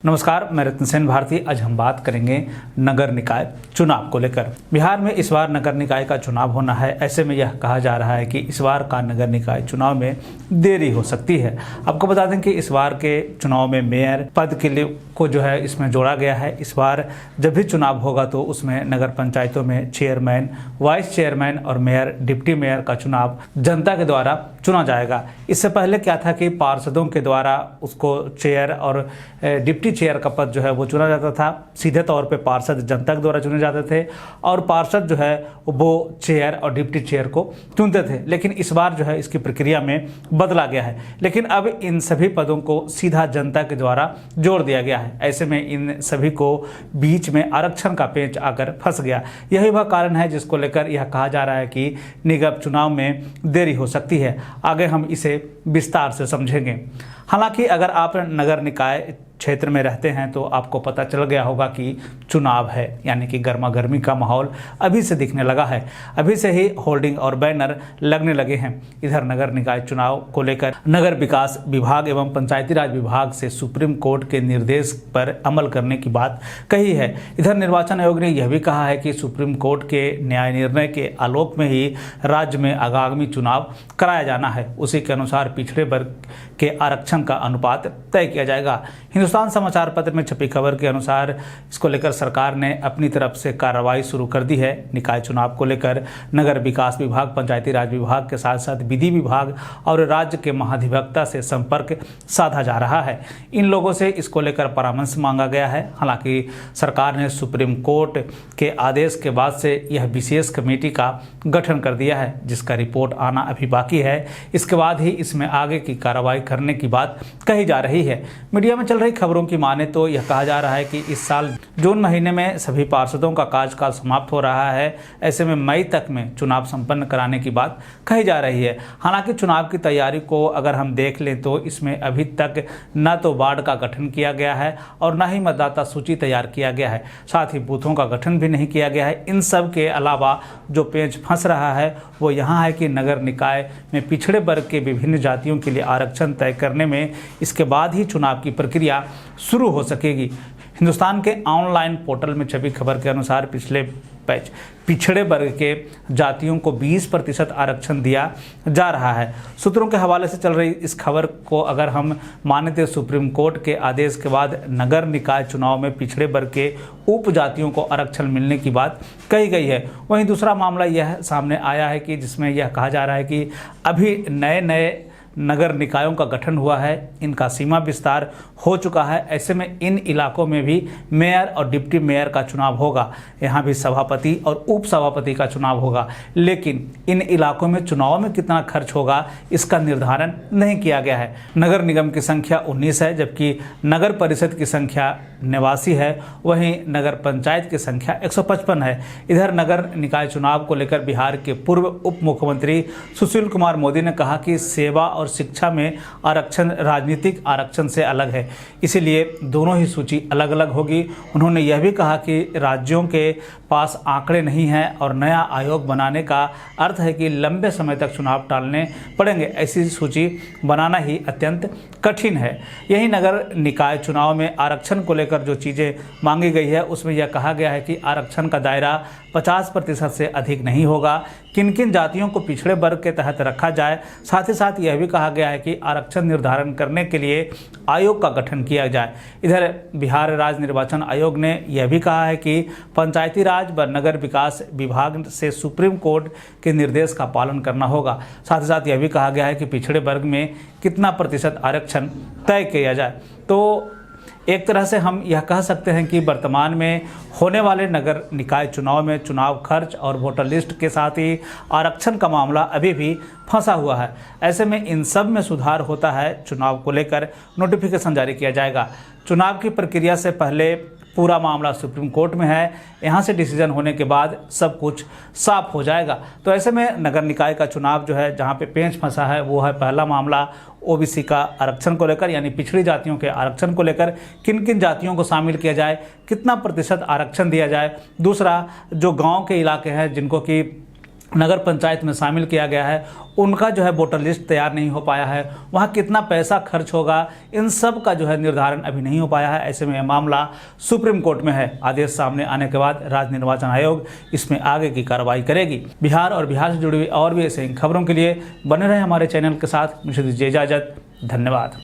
नमस्कार, मैं रत्न सेन भारती। आज हम बात करेंगे नगर निकाय चुनाव को लेकर। बिहार में इस बार नगर निकाय का चुनाव होना है। ऐसे में यह कहा जा रहा है कि इस बार का नगर निकाय चुनाव में देरी हो सकती है। आपको बता दें कि इस बार के चुनाव में मेयर पद के लिए को जो है इसमें जोड़ा गया है। इस बार जब भी चुनाव होगा तो उसमें नगर पंचायतों में चेयरमैन, वाइस चेयरमैन और मेयर, डिप्टी मेयर का चुनाव जनता के द्वारा चुना जाएगा। इससे पहले क्या था कि पार्षदों के द्वारा उसको चेयर और डिप्टी चेयर का पद जो है वो चुना जाता था। सीधे तौर पे पार्षद जनता के द्वारा चुने जाते थे और पार्षद जो है वो चेयर और डिप्टी चेयर को चुनते थे। लेकिन इस बार जो है इसकी प्रक्रिया में बदला गया है। लेकिन अब इन सभी पदों को सीधा जनता के द्वारा जोड़ दिया गया है। ऐसे में इन सभी को बीच में आरक्षण का पेंच आकर फंस गया। यही वह कारण है जिसको लेकर यह कहा जा रहा है कि निगम चुनाव में देरी हो सकती है। आगे हम इसे विस्तार से समझेंगे। हालांकि अगर आप नगर निकाय क्षेत्र में रहते हैं तो आपको पता चल गया होगा कि चुनाव है, यानी कि गर्मा गर्मी का माहौल अभी से दिखने लगा है। अभी से ही होर्डिंग और बैनर लगने लगे हैं। इधर नगर निकाय चुनाव को लेकर नगर विकास विभाग एवं पंचायती राज विभाग से सुप्रीम कोर्ट के निर्देश पर अमल करने की बात कही है। इधर निर्वाचन आयोग ने यह भी कहा है कि सुप्रीम कोर्ट के न्याय निर्णय के आलोक में ही राज्य में आगामी चुनाव कराया जाना है। उसी के अनुसार पिछड़े वर्ग के आरक्षण का अनुपात तय किया जाएगा। हिंदुस्तान समाचार पत्र में छपी खबर के अनुसार इसको लेकर सरकार ने अपनी तरफ से कार्रवाई शुरू कर दी है। निकाय चुनाव को लेकर नगर विकास विभाग, पंचायती राज विभाग के साथ साथ विधि विभाग और राज्य के महाधिवक्ता से संपर्क साधा जा रहा है। इन लोगों से इसको लेकर परामर्श मांगा गया है। हालांकि सरकार ने सुप्रीम कोर्ट के आदेश के बाद से यह विशेष कमेटी का गठन कर दिया है, जिसका रिपोर्ट आना अभी बाकी है। इसके बाद ही इसमें आगे की कार्रवाई करने की बात कही जा रही है। मीडिया में चल रही खबरों की माने तो यह कहा जा रहा है कि इस साल जून महीने में सभी पार्षदों का कार्यकाल समाप्त हो रहा है। ऐसे में मई तक में चुनाव संपन्न कराने की बात कही जा रही है। हालांकि चुनाव की तैयारी को अगर हम देख लें तो इसमें अभी तक न तो वार्ड का गठन किया गया है और न ही मतदाता सूची तैयार किया गया है। साथ ही बूथों का गठन भी नहीं किया गया है। इन सब के अलावा जो पेंच फंस रहा है वो यहाँ है कि नगर निकाय में पिछड़े वर्ग के विभिन्न जातियों के लिए आरक्षण तय करने में इसके बाद ही चुनाव की प्रक्रिया शुरू हो सकेगी। हिंदुस्तान के ऑनलाइन पोर्टल में छपी खबर के अनुसार पिछड़े वर्ग के जातियों को 20% आरक्षण दिया जा रहा है। सूत्रों के हवाले से चल रही इस खबर को अगर हम माने तो सुप्रीम कोर्ट के आदेश के बाद नगर निकाय चुनाव में पिछड़े वर्ग के उपजातियों को आरक्षण मिलने की बात कही गई है। वहीं दूसरा मामला यह सामने आया है कि जिसमें यह कहा जा रहा है कि अभी नए नगर निकायों का गठन हुआ है, इनका सीमा विस्तार हो चुका है। ऐसे में इन इलाकों में भी मेयर और डिप्टी मेयर का चुनाव होगा। यहाँ भी सभापति और उप सभापति का चुनाव होगा। लेकिन इन इलाकों में चुनाव में कितना खर्च होगा इसका निर्धारण नहीं किया गया है। नगर निगम की संख्या 19 है, जबकि नगर परिषद की संख्या 89 है। वहीं नगर पंचायत की संख्या 155 है। इधर नगर निकाय चुनाव को लेकर बिहार के पूर्व उप मुख्यमंत्री सुशील कुमार मोदी ने कहा कि सेवा और शिक्षा में आरक्षण राजनीतिक आरक्षण से अलग है, इसीलिए दोनों ही सूची अलग अलग होगी। उन्होंने यह भी कहा कि राज्यों के पास आंकड़े नहीं हैं और नया आयोग बनाने का अर्थ है कि लंबे समय तक चुनाव टालने पड़ेंगे। ऐसी सूची बनाना ही अत्यंत कठिन है। यही नगर निकाय चुनाव में आरक्षण को लेकर जो चीज़ें मांगी गई है उसमें यह कहा गया है कि आरक्षण का दायरा 50% से अधिक नहीं होगा। किन किन जातियों को पिछड़े वर्ग के तहत रखा जाए। साथ ही साथ यह भी कहा गया है कि आरक्षण निर्धारण करने के लिए आयोग का गठन किया जाए। इधर बिहार राज्य निर्वाचन आयोग ने यह भी कहा है कि पंचायती राज व नगर विकास विभाग से सुप्रीम कोर्ट के निर्देश का पालन करना होगा। साथ ही साथ यह भी कहा गया है कि पिछड़े वर्ग में कितना प्रतिशत आरक्षण तय किया जाए। तो एक तरह से हम यह कह सकते हैं कि वर्तमान में होने वाले नगर निकाय चुनाव में चुनाव खर्च और वोटर लिस्ट के साथ ही आरक्षण का मामला अभी भी फंसा हुआ है। ऐसे में इन सब में सुधार होता है। चुनाव को लेकर नोटिफिकेशन जारी किया जाएगा। चुनाव की प्रक्रिया से पहले पूरा मामला सुप्रीम कोर्ट में है। यहाँ से डिसीजन होने के बाद सब कुछ साफ हो जाएगा। तो ऐसे में नगर निकाय का चुनाव जो है जहाँ पे पेंच फंसा है वो है पहला मामला ओबीसी का आरक्षण को लेकर, यानी पिछड़ी जातियों के आरक्षण को लेकर किन किन जातियों को शामिल किया जाए, कितना प्रतिशत आरक्षण दिया जाए। दूसरा, जो गांव के इलाके हैं जिनको कि नगर पंचायत में शामिल किया गया है उनका जो है वोटर लिस्ट तैयार नहीं हो पाया है, वहाँ कितना पैसा खर्च होगा, इन सब का जो है निर्धारण अभी नहीं हो पाया है। ऐसे में यह मामला सुप्रीम कोर्ट में है। आदेश सामने आने के बाद राज्य निर्वाचन आयोग इसमें आगे की कार्रवाई करेगी। बिहार और बिहार से जुड़ी हुई और भी ऐसे खबरों के लिए बने रहे हमारे चैनल के साथ। मुझे दीजिए इजाजत। धन्यवाद।